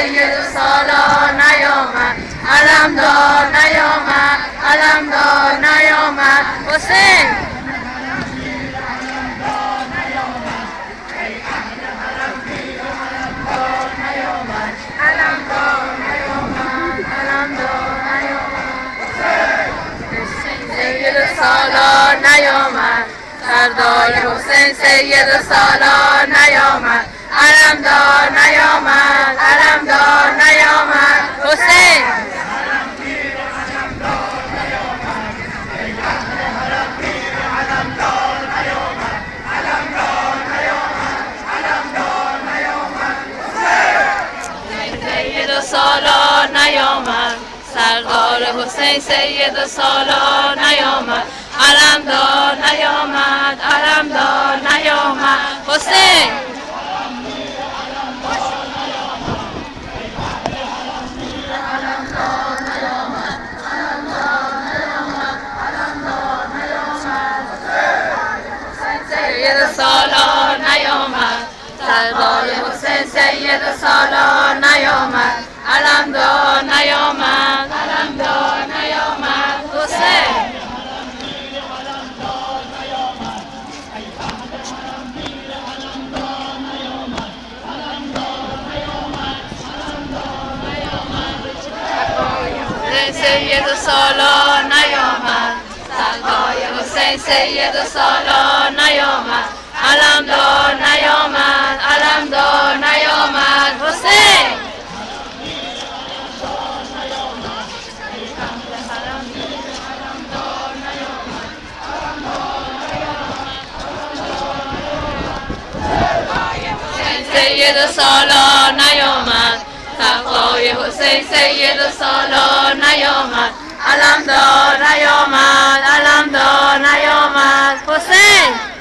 سید سالا نیامد علمدار نیامد علمدار نیامد حسین سالار نیامد سردار حسین سید سالار نیامد علمدار نیامد علمدار نیامد حسین سید سالار نیامد سردار حسین سید سالار نیامد علمدار نیامد علمدار نیامد حسین سید سالار نیامد سردار حسین سید سالار نیامد علمدار نیامد علمدار نیامد حسین سید سالار نیامد سردار حسین سید سالار نیامد علمدار نیامد علمدار نیامد حسین سید سالار نیامد تقوای حسین سید سالار نیامد علمدار نیامد علمدار نیامد حسین